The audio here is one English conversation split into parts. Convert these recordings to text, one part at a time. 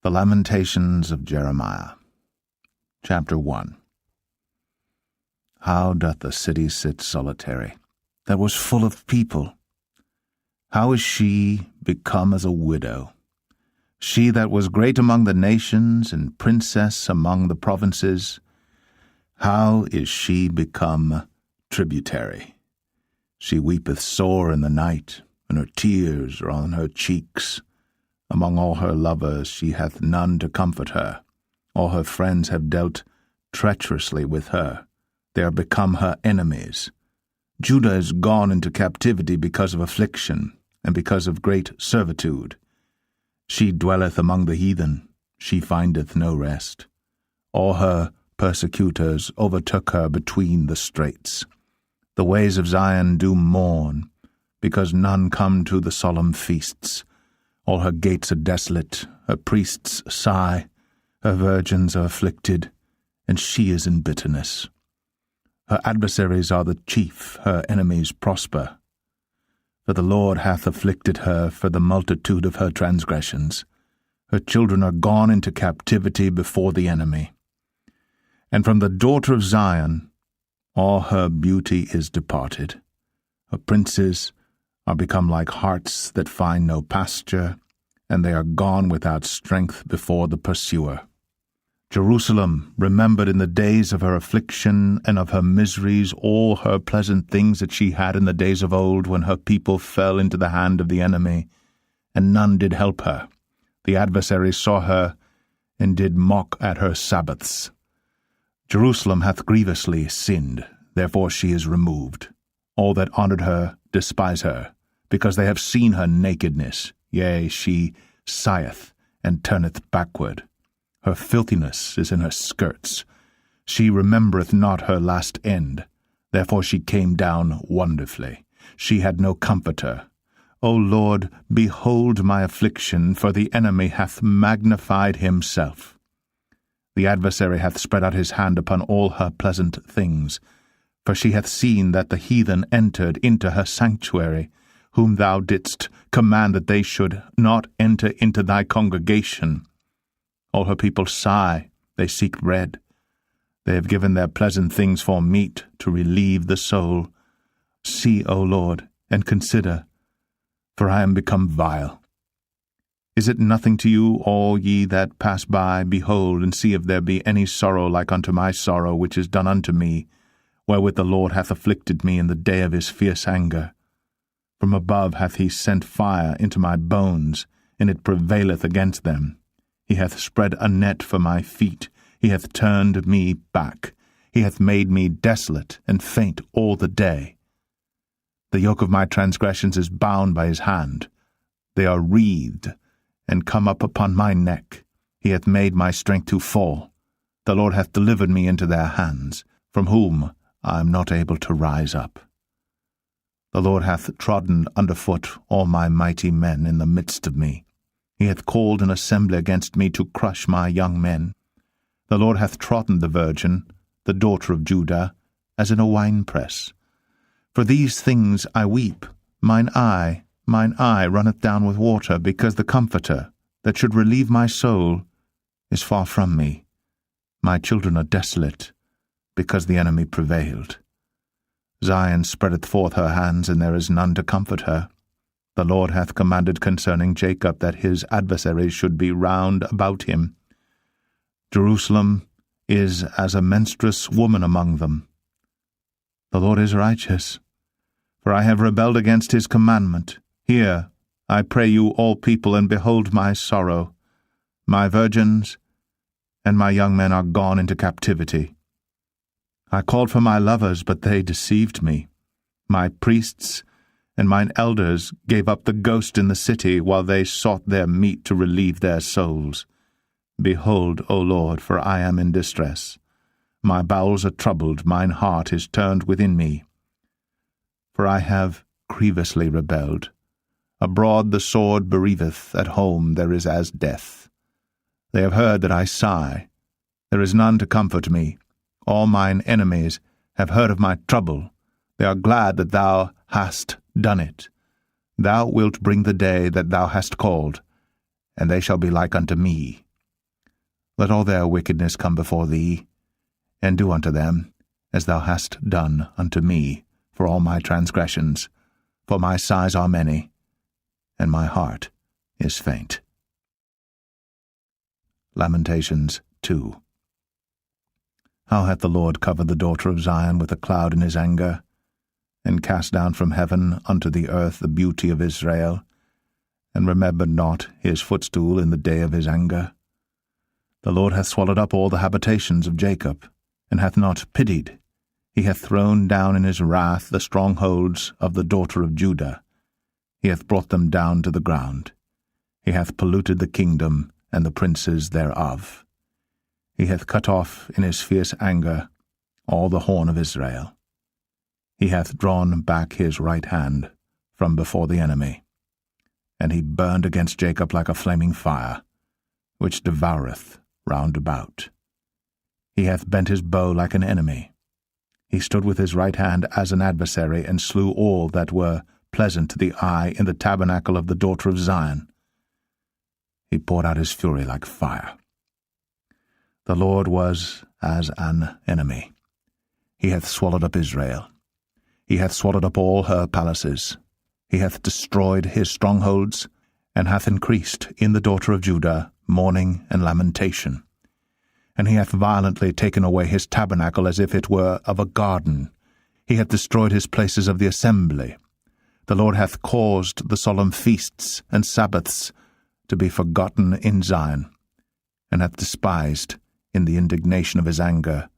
The Lamentations of Jeremiah. Chapter 1. How doth the city sit solitary, that was full of people? How is she become as a widow? She that was great among the nations, and princess among the provinces, how is she become tributary? She weepeth sore in the night, and her tears are on her cheeks. Among all her lovers she hath none to comfort her. All her friends have dealt treacherously with her. They are become her enemies. Judah is gone into captivity because of affliction, and because of great servitude. She dwelleth among the heathen, she findeth no rest. All her persecutors overtook her between the straits. The ways of Zion do mourn, because none come to the solemn feasts. All her gates are desolate, her priests sigh, her virgins are afflicted, and she is in bitterness. Her adversaries are the chief, her enemies prosper. For the Lord hath afflicted her for the multitude of her transgressions. Her children are gone into captivity before the enemy. And from the daughter of Zion all her beauty is departed. Her princes are become like harts that find no pasture, and they are gone without strength before the pursuer. Jerusalem remembered in the days of her affliction and of her miseries all her pleasant things that she had in the days of old, when her people fell into the hand of the enemy, and none did help her. The adversaries saw her, and did mock at her Sabbaths. Jerusalem hath grievously sinned, therefore she is removed. All that honoured her despise her, because they have seen her nakedness. Yea, she sigheth, and turneth backward. Her filthiness is in her skirts. She remembereth not her last end. Therefore she came down wonderfully. She had no comforter. O Lord, behold my affliction, for the enemy hath magnified himself. The adversary hath spread out his hand upon all her pleasant things. For she hath seen that the heathen entered into her sanctuary, whom thou didst command that they should not enter into thy congregation. All her people sigh, they seek bread. They have given their pleasant things for meat, to relieve the soul. See, O Lord, and consider, for I am become vile. Is it nothing to you, all ye that pass by? Behold, and see if there be any sorrow like unto my sorrow, which is done unto me, wherewith the Lord hath afflicted me in the day of his fierce anger. From above hath he sent fire into my bones, and it prevaileth against them. He hath spread a net for my feet, he hath turned me back, he hath made me desolate and faint all the day. The yoke of my transgressions is bound by his hand. They are wreathed, and come up upon my neck. He hath made my strength to fall. The Lord hath delivered me into their hands, from whom I am not able to rise up. The Lord hath trodden under foot all my mighty men in the midst of me. He hath called an assembly against me to crush my young men. The Lord hath trodden the virgin, the daughter of Judah, as in a winepress. For these things I weep. Mine eye runneth down with water, because the Comforter, that should relieve my soul, is far from me. My children are desolate, because the enemy prevailed. Zion spreadeth forth her hands, and there is none to comfort her. The Lord hath commanded concerning Jacob that his adversaries should be round about him. Jerusalem is as a menstruous woman among them. The Lord is righteous, for I have rebelled against his commandment. Hear, I pray you, all people, and behold my sorrow. My virgins and my young men are gone into captivity. I called for my lovers, but they deceived me. My priests and mine elders gave up the ghost in the city, while they sought their meat to relieve their souls. Behold, O Lord, for I am in distress. My bowels are troubled, mine heart is turned within me. For I have grievously rebelled. Abroad the sword bereaveth, at home there is as death. They have heard that I sigh. There is none to comfort me. All mine enemies have heard of my trouble. They are glad that thou hast done it. Thou wilt bring the day that thou hast called, and they shall be like unto me. Let all their wickedness come before thee, and do unto them as thou hast done unto me for all my transgressions, for my sighs are many, and my heart is faint. Lamentations 2. How hath the Lord covered the daughter of Zion with a cloud in his anger, and cast down from heaven unto the earth the beauty of Israel, and remembered not his footstool in the day of his anger? The Lord hath swallowed up all the habitations of Jacob, and hath not pitied. He hath thrown down in his wrath the strongholds of the daughter of Judah. He hath brought them down to the ground. He hath polluted the kingdom and the princes thereof. He hath cut off in his fierce anger all the horn of Israel. He hath drawn back his right hand from before the enemy. And he burned against Jacob like a flaming fire, which devoureth round about. He hath bent his bow like an enemy. He stood with his right hand as an adversary, and slew all that were pleasant to the eye in the tabernacle of the daughter of Zion. He poured out his fury like fire. The Lord was as an enemy. He hath swallowed up Israel. He hath swallowed up all her palaces. He hath destroyed his strongholds, and hath increased in the daughter of Judah mourning and lamentation. And he hath violently taken away his tabernacle as if it were of a garden. He hath destroyed his places of the assembly. The Lord hath caused the solemn feasts and Sabbaths to be forgotten in Zion, and hath despised, in the indignation of his anger,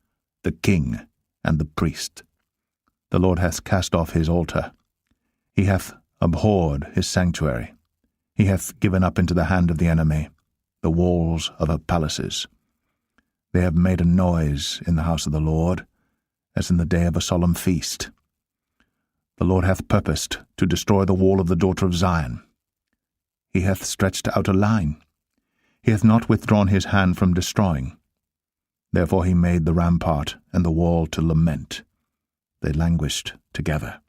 the king and the priest. The Lord hath cast off his altar. He hath abhorred his sanctuary. He hath given up into the hand of the enemy the walls of her palaces. They have made a noise in the house of the Lord, as in the day of a solemn feast. The Lord hath purposed to destroy the wall of the daughter of Zion. He hath stretched out a line. He hath not withdrawn his hand from destroying. Therefore he made the rampart and the wall to lament. They languished together.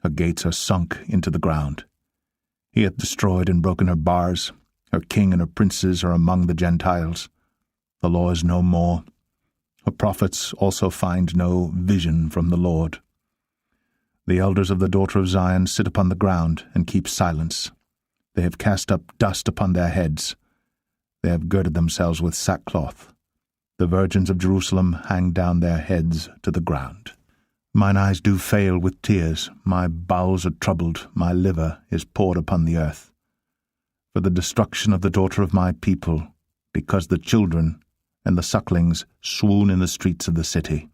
Her gates are sunk into the ground. He hath destroyed and broken her bars. Her king and her princes are among the Gentiles. The law is no more. Her prophets also find no vision from the Lord. The elders of the daughter of Zion sit upon the ground and keep silence. They have cast up dust upon their heads. They have girded themselves with sackcloth. The virgins of Jerusalem hang down their heads to the ground. Mine eyes do fail with tears, my bowels are troubled, my liver is poured upon the earth. For the destruction of the daughter of my people, because the children and the sucklings swoon in the streets of the city.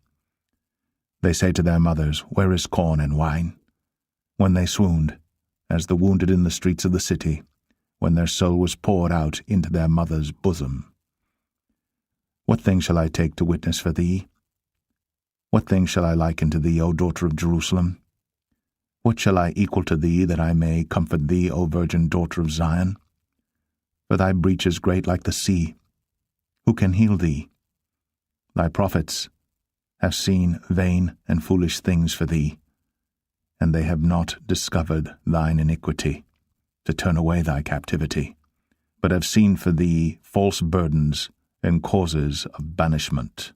They say to their mothers, Where is corn and wine? When they swooned, as the wounded in the streets of the city, when their soul was poured out into their mother's bosom. What thing shall I take to witness for thee? What thing shall I liken to thee, O daughter of Jerusalem? What shall I equal to thee, that I may comfort thee, O virgin daughter of Zion? For thy breach is great like the sea. Who can heal thee? Thy prophets have seen vain and foolish things for thee, and they have not discovered thine iniquity, to turn away thy captivity, but have seen for thee false burdens and causes of banishment.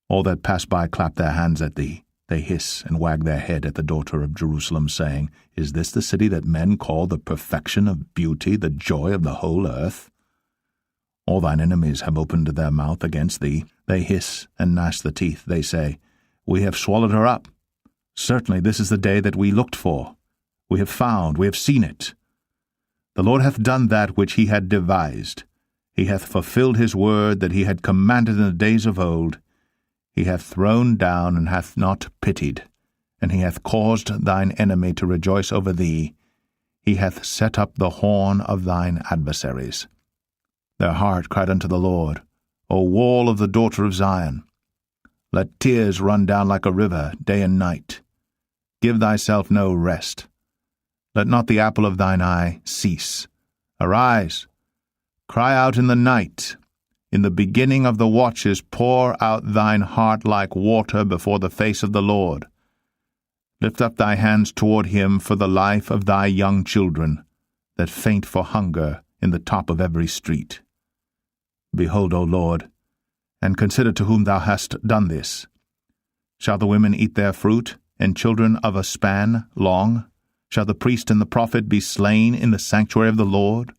All that pass by clap their hands at thee. They hiss and wag their head at the daughter of Jerusalem, saying, Is this the city that men call the perfection of beauty, the joy of the whole earth? All thine enemies have opened their mouth against thee. They hiss and gnash the teeth. They say, We have swallowed her up. Certainly this is the day that we looked for. We have found, we have seen it. The Lord hath done that which he had devised. He hath fulfilled his word that he had commanded in the days of old. He hath thrown down and hath not pitied, and he hath caused thine enemy to rejoice over thee. He hath set up the horn of thine adversaries. Their heart cried unto the Lord, O wall of the daughter of Zion. Let tears run down like a river, day and night. Give thyself no rest. Let not the apple of thine eye cease. Arise, cry out in the night. In the beginning of the watches pour out thine heart like water before the face of the Lord. Lift up thy hands toward him for the life of thy young children, that faint for hunger in the top of every street. Behold, O Lord, and consider to whom thou hast done this. Shall the women eat their fruit, and children of a span long? Shall the priest and the prophet be slain in the sanctuary of the Lord?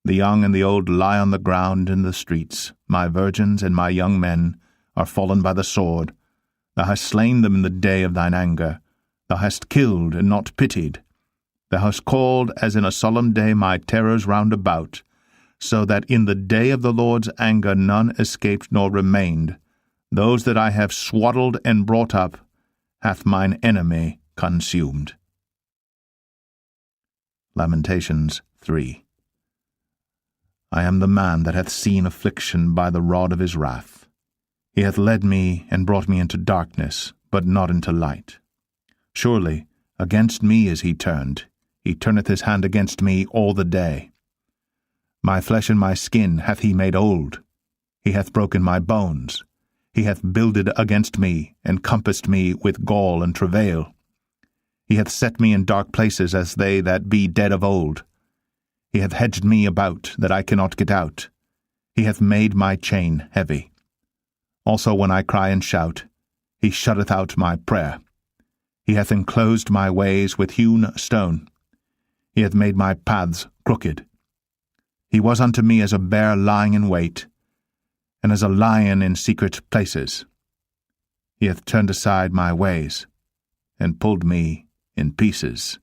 The young and the old lie on the ground in the streets. My virgins and my young men are fallen by the sword. Thou hast slain them in the day of thine anger. Thou hast killed and not pitied. Thou hast called as in a solemn day my terrors round about, so that in the day of the Lord's anger none escaped nor remained. Those that I have swaddled and brought up hath mine enemy consumed. Lamentations 3. I am the man that hath seen affliction by the rod of his wrath. He hath led me and brought me into darkness, but not into light. Surely against me is he turned. He turneth his hand against me all the day. My flesh and my skin hath he made old. He hath broken my bones. He hath builded against me, and compassed me with gall and travail. He hath set me in dark places as they that be dead of old. He hath hedged me about, that I cannot get out. He hath made my chain heavy. Also when I cry and shout, he shutteth out my prayer. He hath enclosed my ways with hewn stone. He hath made my paths crooked. He was unto me as a bear lying in wait, and as a lion in secret places. He hath turned aside my ways, and pulled me in pieces.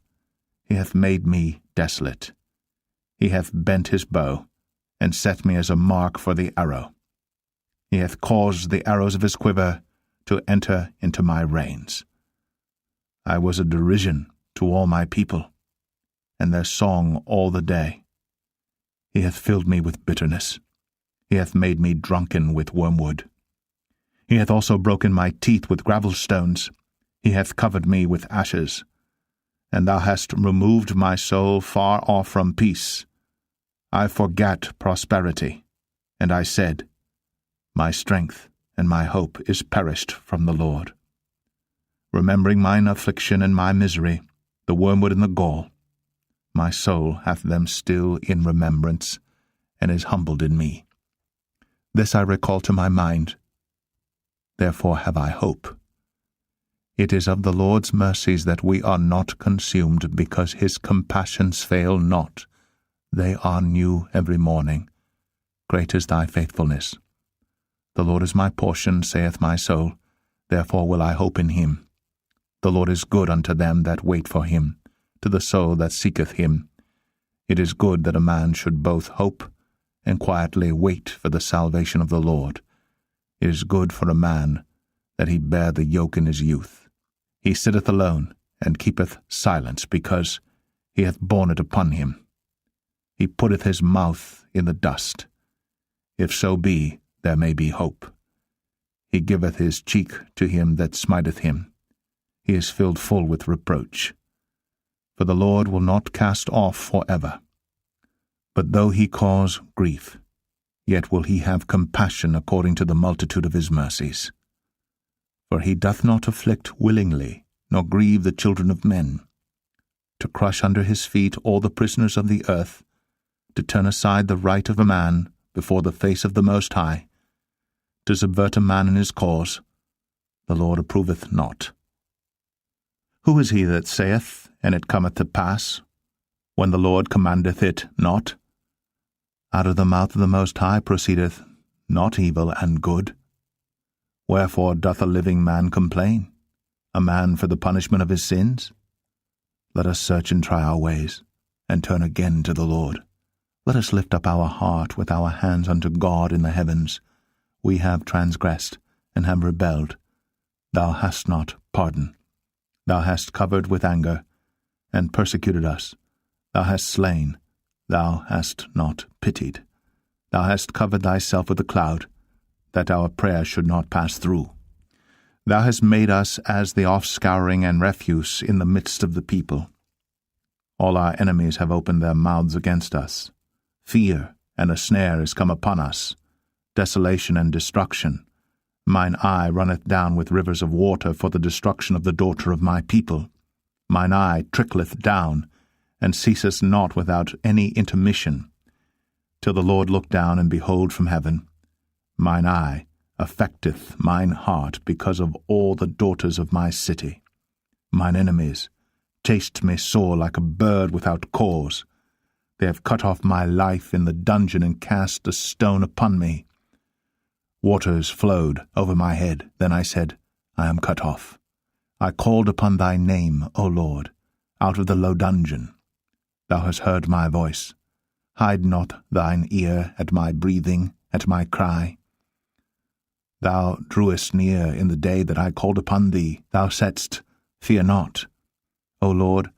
He hath made me desolate. He hath bent his bow, and set me as a mark for the arrow. He hath caused the arrows of his quiver to enter into my reins. I was a derision to all my people, and their song all the day. He hath filled me with bitterness. He hath made me drunken with wormwood. He hath also broken my teeth with gravel stones. He hath covered me with ashes. And thou hast removed my soul far off from peace. I forgat prosperity, and I said, my strength and my hope is perished from the Lord. Remembering mine affliction and my misery, the wormwood and the gall, my soul hath them still in remembrance, and is humbled in me. This I recall to my mind, therefore have I hope. It is of the Lord's mercies that we are not consumed, because his compassions fail not. They are new every morning. Great is thy faithfulness. The Lord is my portion, saith my soul, therefore will I hope in him. The Lord is good unto them that wait for him, to the soul that seeketh him. It is good that a man should both hope and quietly wait for the salvation of the Lord. It is good for a man that he bear the yoke in his youth. He sitteth alone, and keepeth silence, because he hath borne it upon him. He putteth his mouth in the dust. If so be, there may be hope. He giveth his cheek to him that smiteth him. He is filled full with reproach. For the Lord will not cast off for ever. But though he cause grief, yet will he have compassion according to the multitude of his mercies. For he doth not afflict willingly, nor grieve the children of men, to crush under his feet all the prisoners of the earth, to turn aside the right of a man before the face of the Most High, to subvert a man in his cause, the Lord approveth not. Who is he that saith, and it cometh to pass, when the Lord commandeth it not? Out of the mouth of the Most High proceedeth not evil and good. Wherefore doth a living man complain, a man for the punishment of his sins? Let us search and try our ways, and turn again to the Lord. Let us lift up our heart with our hands unto God in the heavens. We have transgressed, and have rebelled. Thou hast not pardoned. Thou hast covered with anger, and persecuted us. Thou hast slain. Thou hast not pitied. Thou hast covered thyself with a cloud, that our prayer should not pass through. Thou hast made us as the offscouring and refuse in the midst of the people. All our enemies have opened their mouths against us. Fear and a snare is come upon us, desolation and destruction. Mine eye runneth down with rivers of water for the destruction of the daughter of my people. Mine eye trickleth down, and ceaseth not without any intermission. till the Lord look down and behold from heaven. Mine eye affecteth mine heart because of all the daughters of my city. Mine enemies chased me sore like a bird without cause. They have cut off my life in the dungeon and cast a stone upon me. Waters flowed over my head. Then I said, I am cut off. I called upon thy name, O Lord, out of the low dungeon. Thou hast heard my voice. Hide not thine ear at my breathing, at my cry. Thou drewest near in the day that I called upon thee. Thou saidst, Fear not. O Lord,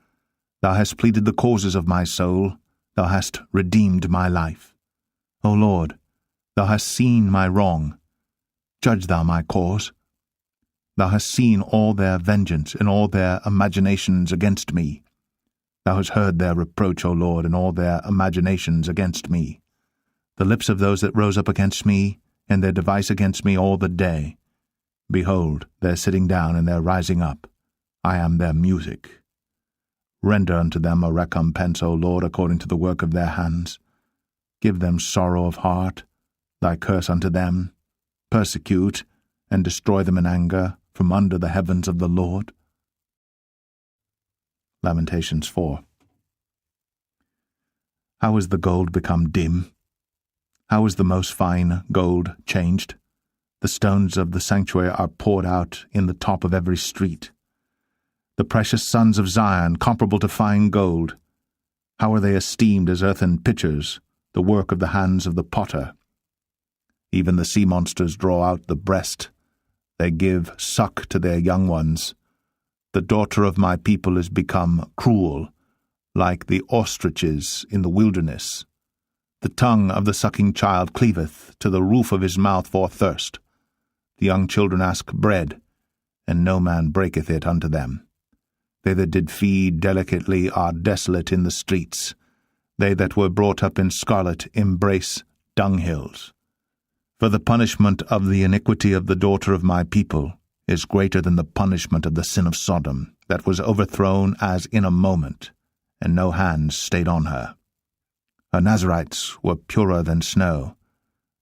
thou hast pleaded the causes of my soul. Thou hast redeemed my life. O Lord, thou hast seen my wrong. Judge thou my cause. Thou hast seen all their vengeance and all their imaginations against me. Thou hast heard their reproach, O Lord, and all their imaginations against me. The lips of those that rose up against me, and their device against me all the day. Behold, their sitting down and their rising up. I am their music. Render unto them a recompense, O Lord, according to the work of their hands. Give them sorrow of heart, thy curse unto them. Persecute and destroy them in anger from under the heavens of the Lord. Lamentations 4. How is the gold become dim? How is the most fine gold changed? The stones of the sanctuary are poured out in the top of every street. The precious sons of Zion, comparable to fine gold, how are they esteemed as earthen pitchers, the work of the hands of the potter? Even the sea monsters draw out the breast. They give suck to their young ones. The daughter of my people is become cruel, like the ostriches in the wilderness. The tongue of the sucking child cleaveth to the roof of his mouth for thirst. The young children ask bread, and no man breaketh it unto them. They that did feed delicately are desolate in the streets. They that were brought up in scarlet embrace dunghills. For the punishment of the iniquity of the daughter of my people is greater than the punishment of the sin of Sodom, that was overthrown as in a moment, and no hands stayed on her. Her Nazarites were purer than snow.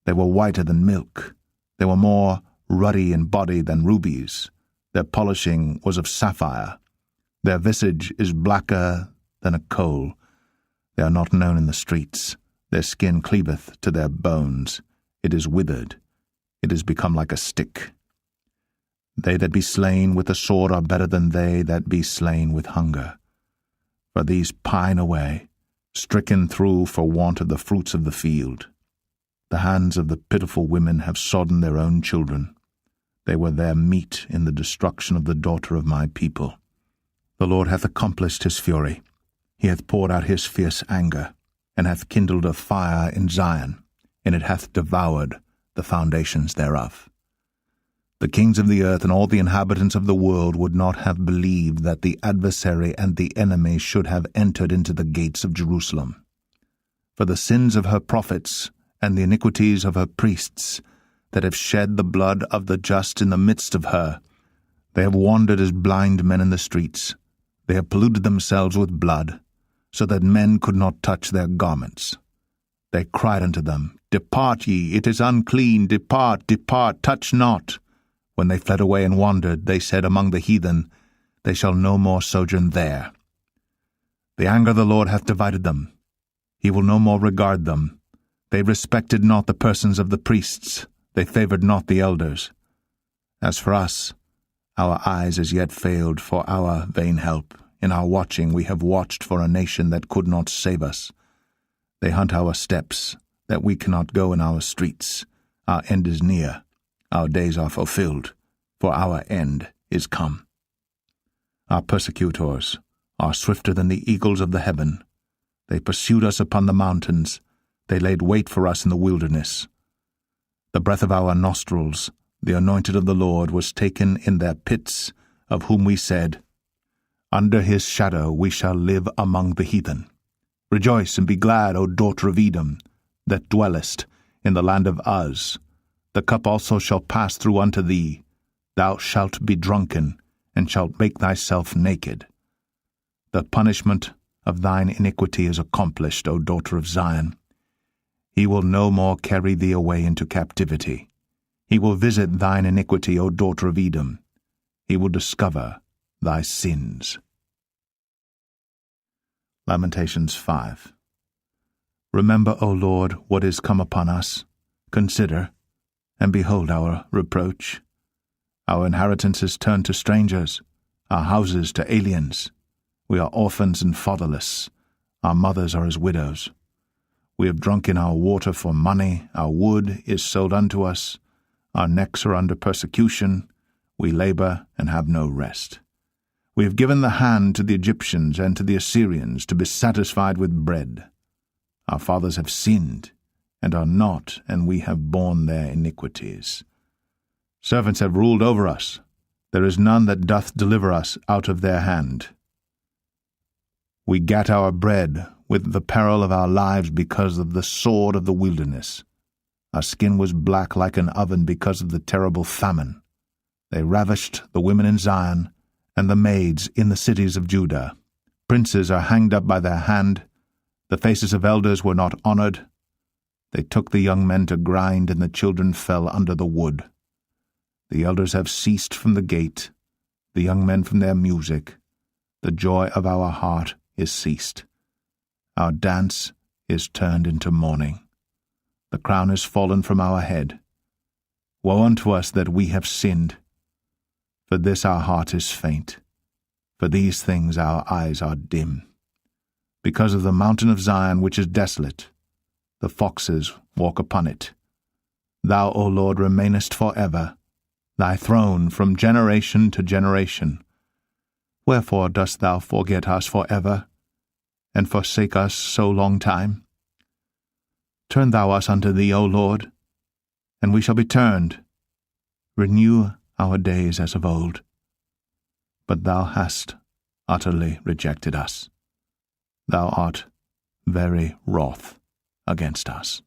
They were whiter than milk. They were more ruddy in body than rubies. Their polishing was of sapphire. Their visage is blacker than a coal. They are not known in the streets. Their skin cleaveth to their bones. It is withered. It is become like a stick. They that be slain with the sword are better than they that be slain with hunger. For these pine away, stricken through for want of the fruits of the field. The hands of the pitiful women have sodden their own children. They were their meat in the destruction of the daughter of my people. The Lord hath accomplished his fury. He hath poured out his fierce anger, and hath kindled a fire in Zion, and it hath devoured the foundations thereof. The kings of the earth and all the inhabitants of the world would not have believed that the adversary and the enemy should have entered into the gates of Jerusalem. For the sins of her prophets and the iniquities of her priests, that have shed the blood of the just in the midst of her, they have wandered as blind men in the streets. They have polluted themselves with blood, so that men could not touch their garments. They cried unto them, Depart ye, it is unclean, depart, depart, touch not. When they fled away and wandered, they said among the heathen, They shall no more sojourn there. The anger of the Lord hath divided them. He will no more regard them. They respected not the persons of the priests. They favored not the elders. As for us, our eyes as yet failed for our vain help. In our watching we have watched for a nation that could not save us. They hunt our steps, that we cannot go in our streets. Our end is near. Our days are fulfilled, for our end is come. Our persecutors are swifter than the eagles of the heaven. They pursued us upon the mountains. They laid wait for us in the wilderness. The breath of our nostrils, the anointed of the Lord, was taken in their pits, of whom we said, Under his shadow we shall live among the heathen. Rejoice and be glad, O daughter of Edom, that dwellest in the land of Uz. The cup also shall pass through unto thee. Thou shalt be drunken, and shalt make thyself naked. The punishment of thine iniquity is accomplished, O daughter of Zion. He will no more carry thee away into captivity. He will visit thine iniquity, O daughter of Edom. He will discover thy sins. Lamentations 5. Remember, O Lord, what is come upon us. Consider, and behold our reproach. Our inheritance is turned to strangers, our houses to aliens. We are orphans and fatherless. Our mothers are as widows. We have drunken our water for money. Our wood is sold unto us. Our necks are under persecution. We labor and have no rest. We have given the hand to the Egyptians and to the Assyrians to be satisfied with bread. Our fathers have sinned, and are not, and we have borne their iniquities. Servants have ruled over us. There is none that doth deliver us out of their hand. We gat our bread with the peril of our lives because of the sword of the wilderness. Our skin was black like an oven because of the terrible famine. They ravished the women in Zion, and the maids in the cities of Judah. Princes are hanged up by their hand. The faces of elders were not honored. They took the young men to grind, and the children fell under the wood. The elders have ceased from the gate, the young men from their music. The joy of our heart is ceased. Our dance is turned into mourning. The crown is fallen from our head. Woe unto us that we have sinned! For this our heart is faint. For these things our eyes are dim. Because of the mountain of Zion which is desolate, the foxes walk upon it. Thou, O Lord, remainest for ever, thy throne from generation to generation. Wherefore dost thou forget us for ever, and forsake us so long time? Turn thou us unto thee, O Lord, and we shall be turned. Renew our days as of old. But thou hast utterly rejected us. Thou art very wroth against us.